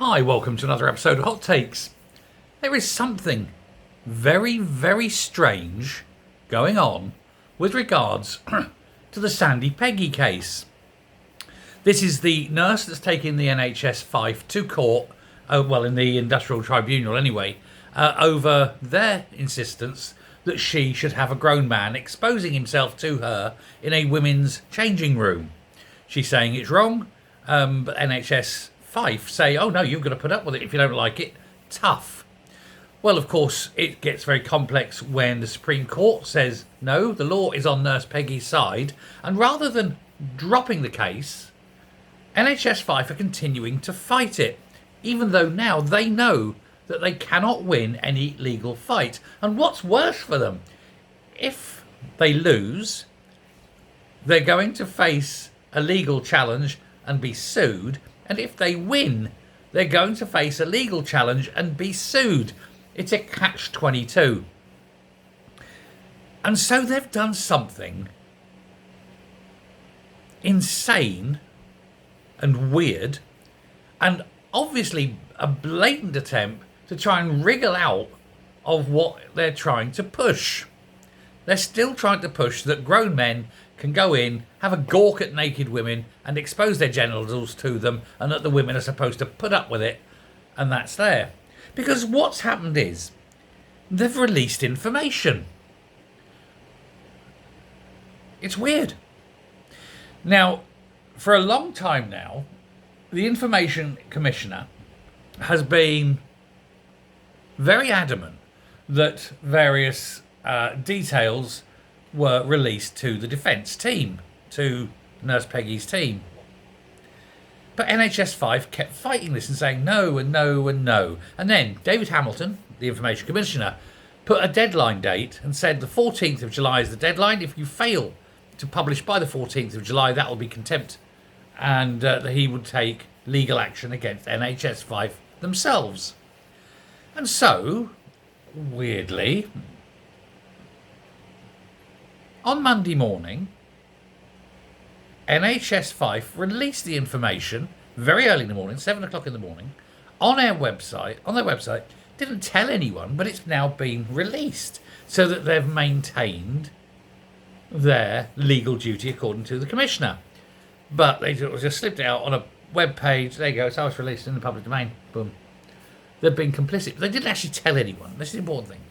Hi, welcome to another episode of Hot Takes. There is something very, very strange going on with regards to the Sandy Peggy case. This is the nurse that's taking the NHS Fife to court, in the industrial tribunal anyway, over their insistence that she should have a grown man exposing himself to her in a women's changing room. She's saying it's wrong, but NHS Fife say, oh no, you've got to put up with it if you don't like it. Tough. Well, of course, it gets very complex when the Supreme Court says, no, the law is on Nurse Peggy's side, and rather than dropping the case, NHS Fife are continuing to fight it, even though now they know that they cannot win any legal fight. And what's worse for them, if they lose, they're going to face a legal challenge and be sued. And if they win, they're going to face a legal challenge and be sued. It's a catch-22. And so they've done something insane and weird, and obviously a blatant attempt to try and wriggle out of what they're trying to push. They're still trying to push that grown men can go in, have a gawk at naked women and expose their genitals to them, and that the women are supposed to put up with it, and that's there. Because what's happened is they've released information. It's weird. Now, for a long time now, the Information Commissioner has been very adamant that various details were released to the defence team, to Nurse Peggy's team. But NHS Fife kept fighting this and saying no and no and no. And then David Hamilton, the Information Commissioner, put a deadline date and said the 14th of July is the deadline. If you fail to publish by the 14th of July, that will be contempt. And that he would take legal action against NHS Fife themselves. And so, weirdly, on Monday morning, NHS Fife released the information very early in the morning, 7 o'clock in the morning, on their website. Didn't tell anyone, but it's now been released so that they've maintained their legal duty according to the Commissioner. But they just slipped it out on a web page. There you go, so it's released in the public domain. Boom. They've been complicit. They didn't actually tell anyone. This is the important thing.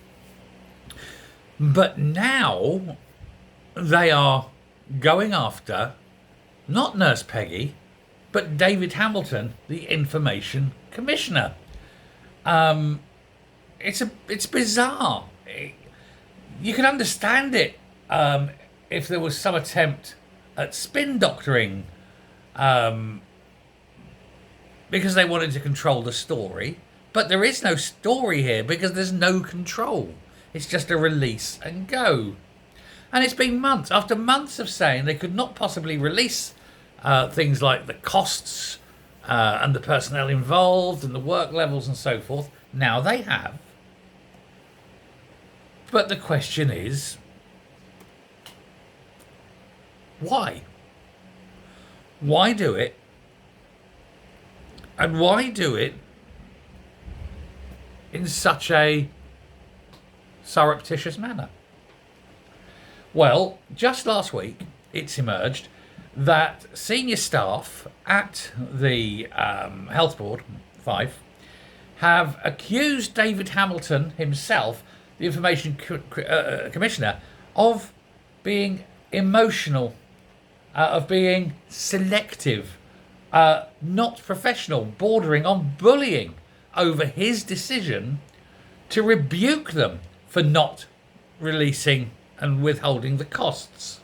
But now they are going after not Nurse Peggy, but David Hamilton, the Information Commissioner. It's bizarre. You can understand it if there was some attempt at spin doctoring, because they wanted to control the story. But there is no story here because there's no control. It's just a release and go. And it's been months, after months of saying they could not possibly release things like the costs and the personnel involved and the work levels and so forth. Now they have. But the question is, why? Why do it? And why do it in such a surreptitious manner? Well, just last week, it's emerged that senior staff at the Health Board, Fife, have accused David Hamilton himself, the Information Commissioner, of being emotional, of being selective, not professional, bordering on bullying over his decision to rebuke them for not releasing and withholding the costs.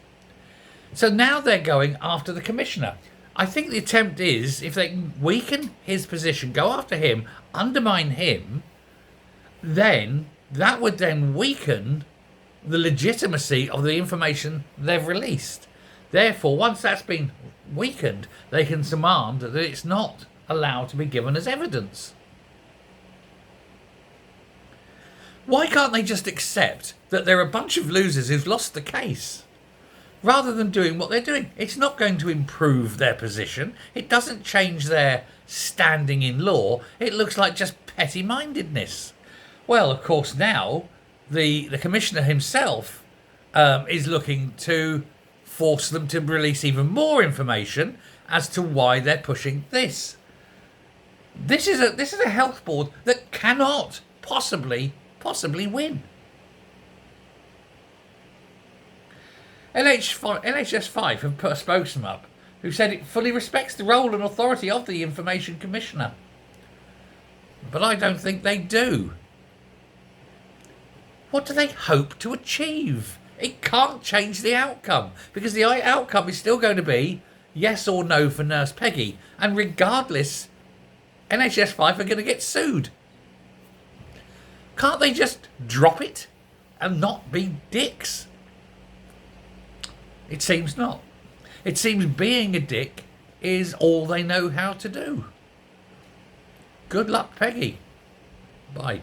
So now they're going after the Commissioner. I think the attempt is, if they can weaken his position, go after him, undermine him, then that would then weaken the legitimacy of the information they've released. Therefore, once that's been weakened, they can demand that it's not allowed to be given as evidence. Why can't they just accept that they're a bunch of losers who've lost the case? Rather than doing what they're doing. It's not going to improve their position. It doesn't change their standing in law. It looks like just petty-mindedness. Well, of course, now the commissioner himself is looking to force them to release even more information as to why they're pushing this. This is a health board that cannot possibly win. NHS Fife have put a spokesman up who said it fully respects the role and authority of the Information Commissioner. But I don't think they do. What do they hope to achieve? It can't change the outcome, because the outcome is still going to be yes or no for Nurse Peggy. And regardless, NHS Fife are going to get sued. Can't they just drop it and not be dicks? It seems not. It seems being a dick is all they know how to do. Good luck, Peggy. Bye.